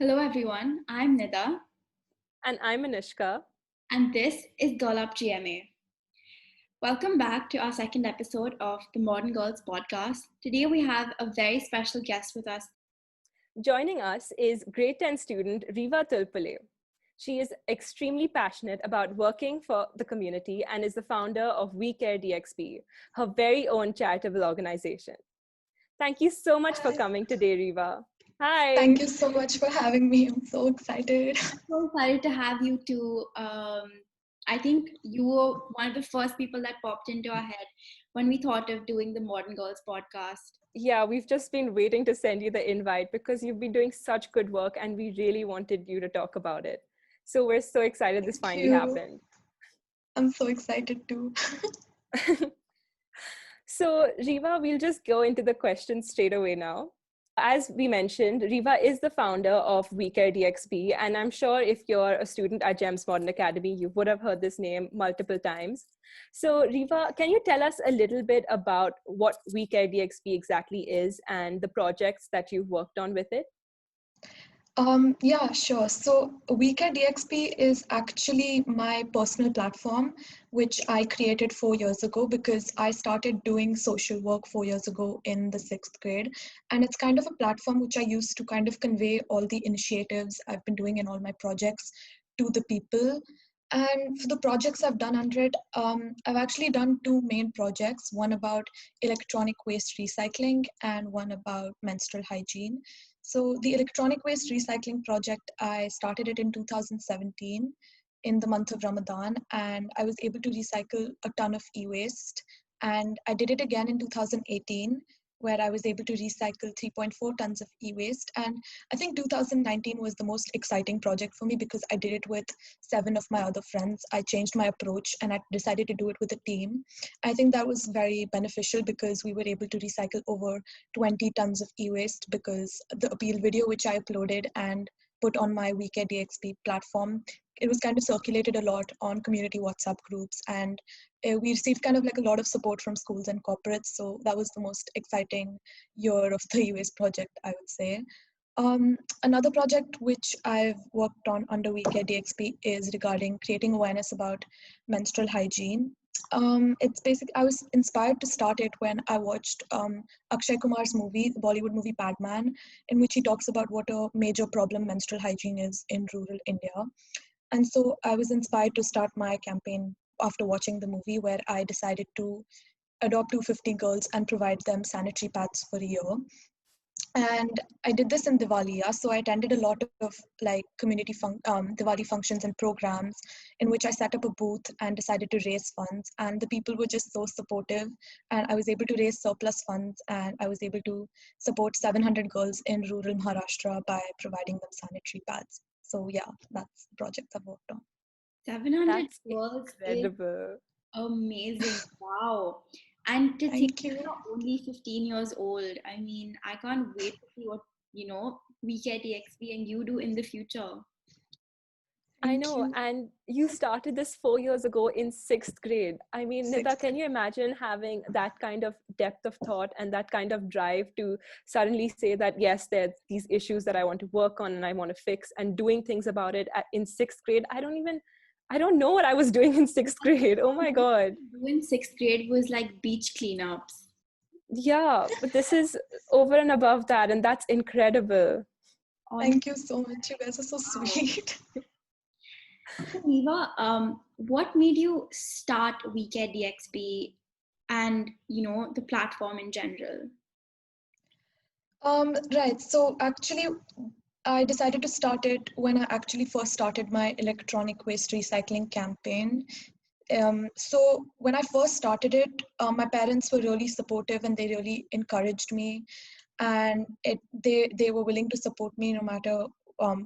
Hello everyone, I'm Nida And I'm Anishka. and this is Dolap GMA. Welcome back to our second episode of the Modern Girls podcast. Today we have a very special guest with us. Joining us is grade 10 student Riva Tulpule. She is extremely passionate about working for the community and is the founder of WeCareDXB, her very own charitable organization. Thank you so much for Hi. coming today, Riva. Hi. Thank you so much for having me. I'm so excited. So excited to have you too. I think you were one of the first people that popped into our head when we thought of doing the Modern Girls podcast. Yeah, we've just been waiting to send you the invite because you've been doing such good work and we really wanted you to talk about it. So we're so excited this Thank finally you. happened. I'm so excited too. So, Riva, we'll just go into the questions straight away now. As we mentioned, Riva is the founder of WeCareDXB, and I'm sure if you're a student at GEMS Modern Academy, you would have heard this name multiple times. So, Riva, can you tell us a little bit about what WeCareDXB exactly is and the projects that you've worked on with it? Yeah, sure. So Weekend DXB is actually my personal platform, which I created 4 years ago because I started doing social work 4 years ago in the sixth grade. And it's kind of a platform which I use to kind of convey all the initiatives I've been doing in all my projects to the people. And for the projects I've done under it, I've actually done two main projects, one about electronic waste recycling and one about menstrual hygiene. So the electronic waste recycling project, I started it in 2017 in the month of Ramadan, and I was able to recycle a ton of e-waste. And I did it again in 2018, where I was able to recycle 3.4 tons of e-waste. And I think 2019 was the most exciting project for me because I did it with 7 of my other friends. I changed my approach and I decided to do it with a team. I think that was very beneficial because we were able to recycle over 20 tons of e-waste because the appeal video which I uploaded and put on my WeCareDXB platform, it was kind of circulated a lot on community WhatsApp groups, and we received kind of like a lot of support from schools and corporates. So that was the most exciting year of the e-waste project, I would say. Another project which I've worked on under WeCareDXB is regarding creating awareness about menstrual hygiene. It's basic. I was inspired to start it when I watched Akshay Kumar's movie, the Bollywood movie Padman, in which he talks about what a major problem menstrual hygiene is in rural India. And so I was inspired to start my campaign after watching the movie, where I decided to adopt 250 girls and provide them sanitary pads for a year. And I did this in Diwali, yeah. So I attended a lot of like community Diwali functions and programs in which I set up a booth and decided to raise funds. And the people were just so supportive. And I was able to raise surplus funds, and I was able to support 700 girls in rural Maharashtra by providing them sanitary pads. So yeah, that's the project I've worked on. 700 That's girls is incredible. amazing. Wow. And to think Thank you. you're only 15 years old, I mean, I can't wait to see what, we get EXP and you do in the future. I Thank know. you. And you started this 4 years ago in sixth grade. I mean, Nita, Sixth. can you imagine having that kind of depth of thought and that kind of drive to suddenly say that, yes, there's these issues that I want to work on and I want to fix, and doing things about it in sixth grade? I don't know what I was doing in sixth grade. Oh my God. Do in sixth grade was like beach cleanups. Yeah, but this is over and above that. And that's incredible. On Thank you so much. You guys are so wow. sweet. So, Eva, what made you start WeCare DXB and the platform in general? Right. So actually, I decided to start it when I actually first started my electronic waste recycling campaign. So when I first started it, my parents were really supportive and they really encouraged me, and they were willing to support me no matter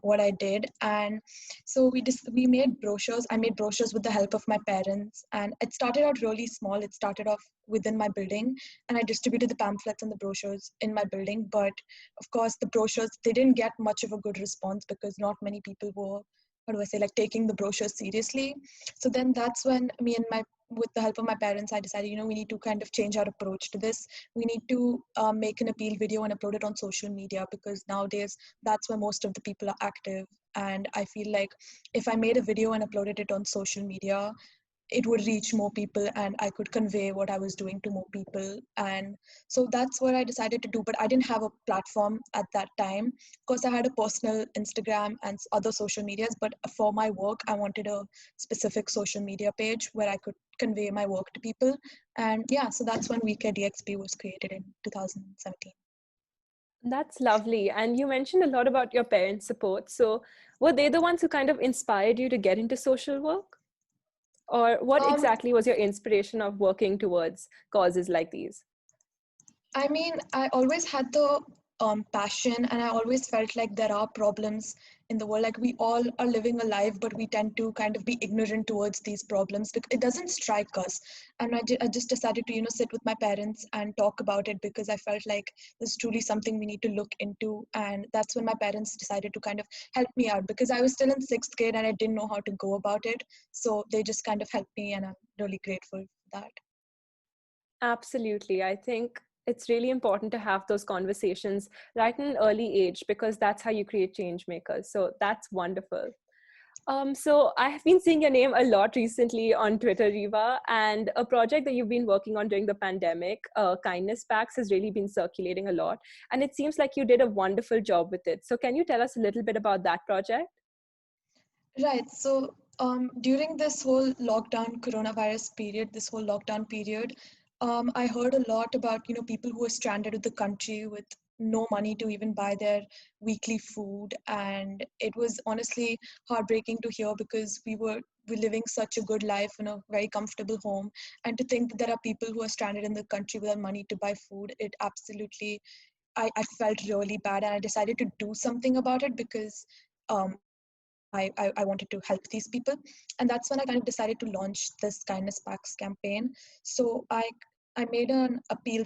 what I did. And so we made brochures. I made brochures with the help of my parents, and it started out really small. It started off within my building, and I distributed the pamphlets and the brochures in my building. But of course, the brochures, they didn't get much of a good response because not many people were how do I say, like taking the brochure seriously. So then that's when with the help of my parents, I decided, we need to kind of change our approach to this. We need to make an appeal video and upload it on social media, because nowadays that's where most of the people are active. And I feel like if I made a video and uploaded it on social media, it would reach more people and I could convey what I was doing to more people. And so that's what I decided to do. But I didn't have a platform at that time. Of course, I had a personal Instagram and other social medias, but for my work, I wanted a specific social media page where I could convey my work to people. And yeah, so that's when WeCareDXB was created in 2017. That's lovely. And you mentioned a lot about your parents' support. So were they the ones who kind of inspired you to get into social work? Or what Um, exactly was your inspiration of working towards causes like these? I mean, I always had the passion, and I always felt like there are problems in the world. Like we all are living a life, but we tend to kind of be ignorant towards these problems because it doesn't strike us. And I just decided to, sit with my parents and talk about it, because I felt like this is truly something we need to look into. And that's when my parents decided to kind of help me out, because I was still in sixth grade and I didn't know how to go about it. So they just kind of helped me, and I'm really grateful for that. Absolutely. I think it's really important to have those conversations right in an early age, because that's how you create change makers. So that's wonderful. So I have been seeing your name a lot recently on Twitter, Riva, and a project that you've been working on during the pandemic, Kindness Packs, has really been circulating a lot. And it seems like you did a wonderful job with it. So can you tell us a little bit about that project? Right. So during this whole coronavirus period, this whole lockdown period, I heard a lot about, people who are stranded in the country with no money to even buy their weekly food. And it was honestly heartbreaking to hear, because we're living such a good life in a very comfortable home. And to think that there are people who are stranded in the country without money to buy food, it absolutely, I felt really bad. And I decided to do something about it, because I wanted to help these people. And that's when I kind of decided to launch this Kindness Packs campaign. So I made an appeal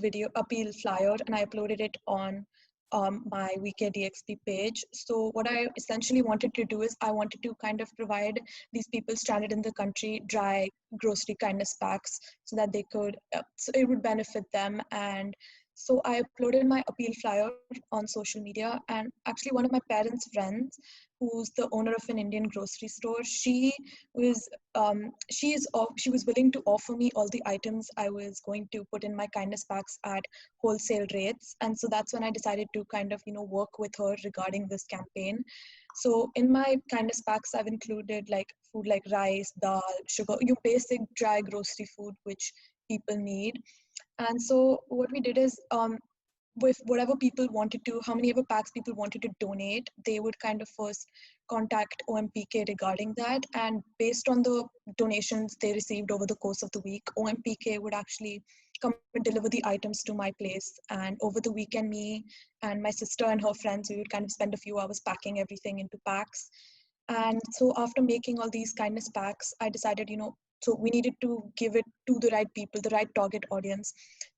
flyer, and I uploaded it on my WeCareDXB page. So what I essentially wanted to do is I wanted to kind of provide these people stranded in the country dry grocery kindness packs, so that they could, so it would benefit them. And so I uploaded my appeal flyer on social media, and actually one of my parents' friends, who's the owner of an Indian grocery store, was she was willing to offer me all the items I was going to put in my kindness packs at wholesale rates. And so that's when I decided to kind of work with her regarding this campaign. So in my kindness packs, I've included like food like rice, dal, sugar, your basic dry grocery food which people need. And so what we did is, with whatever people wanted to, how many ever packs people wanted to donate, they would kind of first contact OMPK regarding that. And based on the donations they received over the course of the week, OMPK would actually come and deliver the items to my place. And over the weekend, me and my sister and her friends, we would kind of spend a few hours packing everything into packs. And so after making all these kindness packs, I decided, so we needed to give it to the right people, the right target audience.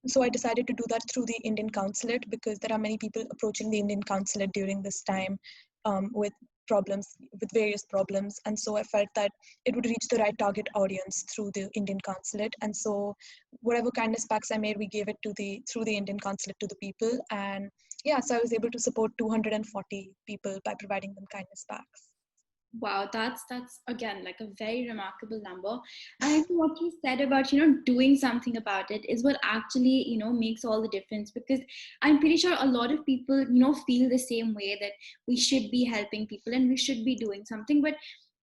So I decided to do that through the Indian consulate, because there are many people approaching the Indian consulate during this time, with various problems. And so I felt that it would reach the right target audience through the Indian consulate. And so whatever kindness packs I made, we gave it through the Indian consulate to the people. And yeah, so I was able to support 240 people by providing them kindness packs. Wow, that's again like a very remarkable number. And I think what you said about doing something about it is what actually makes all the difference, because I'm pretty sure a lot of people feel the same way, that we should be helping people and we should be doing something, but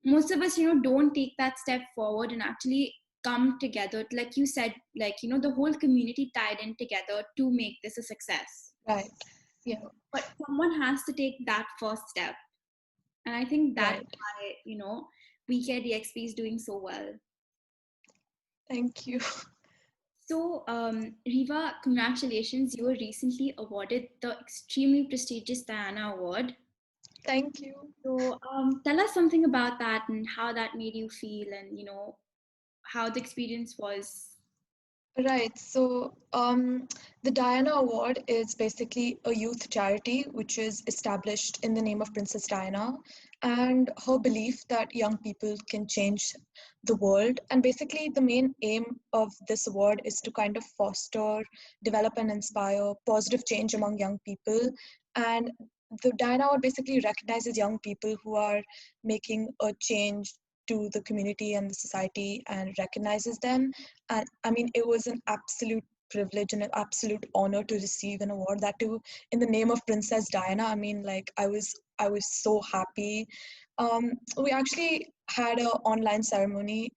most of us don't take that step forward and actually come together, like you said, like the whole community tied in together to make this a success. Right. Yeah. But someone has to take that first step. And I think that's Right. why, WeCareDXB is doing so well. Thank you. So, Riva, congratulations. You were recently awarded the extremely prestigious Diana Award. Thank you. So, tell us something about that and how that made you feel, and, how the experience was. Right. So the Diana Award is basically a youth charity which is established in the name of Princess Diana and her belief that young people can change the world. And basically, the main aim of this award is to kind of foster, develop, and inspire positive change among young people. And the Diana Award basically recognizes young people who are making a change to the community and the society and recognizes them. And I mean, it was an absolute privilege and an absolute honor to receive an award, that too in the name of Princess Diana. I mean, like I was so happy. We actually had an online ceremony.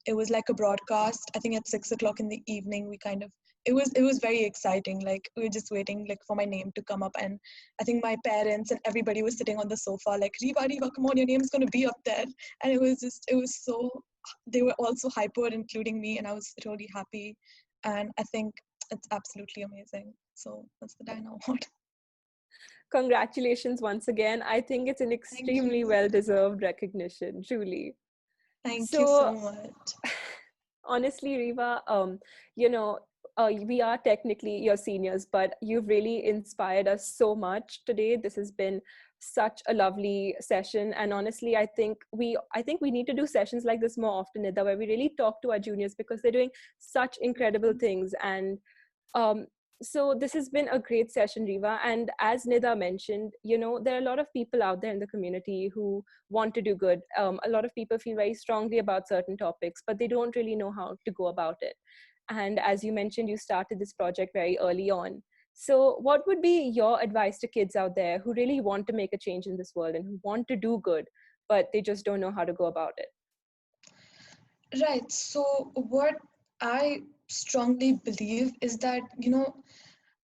It was like a broadcast. I think at 6 o'clock in the evening. We kind of it was very exciting. Like we were just waiting like for my name to come up, and I think my parents and everybody was sitting on the sofa like, Riva, come on, your name's gonna be up there. And it was so, they were also hyper, including me, and I was really happy. And I think it's absolutely amazing. So that's the Diana Award. Congratulations once again. I think it's an Thank extremely you. well-deserved recognition, truly. Thank you So so much. honestly, Riva, you know, we are technically your seniors, but you've really inspired us so much today. This has been such a lovely session, and honestly, I think we need to do sessions like this more often, Nida, where we really talk to our juniors because they're doing such incredible things. And um, so this has been a great session, Riva. And as Nida mentioned, there are a lot of people out there in the community who want to do good. A lot of people feel very strongly about certain topics, but they don't really know how to go about it. And as you mentioned, you started this project very early on. So what would be your advice to kids out there who really want to make a change in this world and who want to do good, but they just don't know how to go about it? Right. So what I strongly believe is that,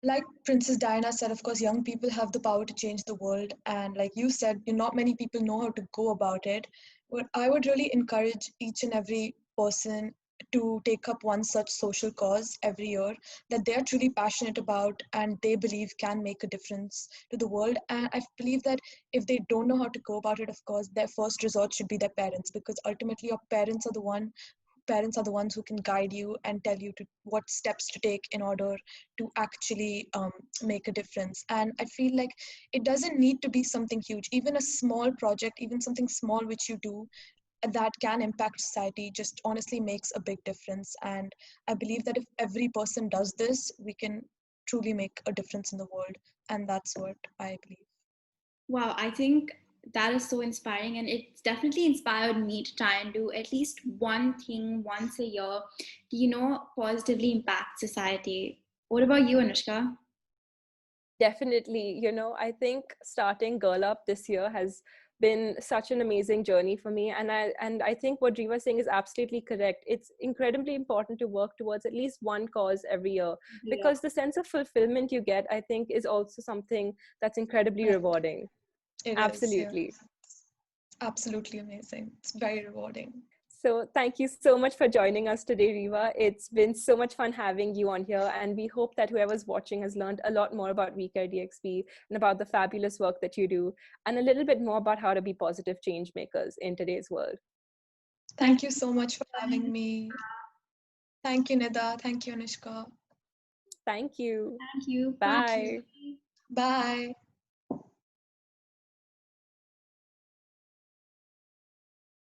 like Princess Diana said, of course, young people have the power to change the world. And like you said, not many people know how to go about it. But I would really encourage each and every person to take up one such social cause every year that they are truly passionate about and they believe can make a difference to the world. And I believe that if they don't know how to go about it, of course, their first resort should be their parents, because ultimately your parents are the ones who can guide you and tell you to what steps to take in order to actually make a difference. And I feel like it doesn't need to be something huge. Even a small project, even something small which you do that can impact society, just honestly makes a big difference. And I believe that if every person does this, we can truly make a difference in the world. And that's what I believe. Wow, I think that is so inspiring, and it's definitely inspired me to try and do at least one thing once a year to, positively impact society. What about you, Anushka? Definitely, I think starting Girl Up this year has been such an amazing journey for me, and I think what Riva is saying is absolutely correct. It's incredibly important to work towards at least one cause every year, Yeah. because the sense of fulfillment you get, I think, is also something that's incredibly Right. rewarding. It is, yeah. Absolutely. Absolutely amazing. It's very rewarding. So thank you so much for joining us today, Riva. It's been so much fun having you on here, and we hope that whoever's watching has learned a lot more about WeCareDXB and about the fabulous work that you do, and a little bit more about how to be positive change makers in today's world. Thank Thank you so much for having you. me. Thank you, Nida. Thank you, Anushka. Thank you. Thank you. Bye. Bye. Bye.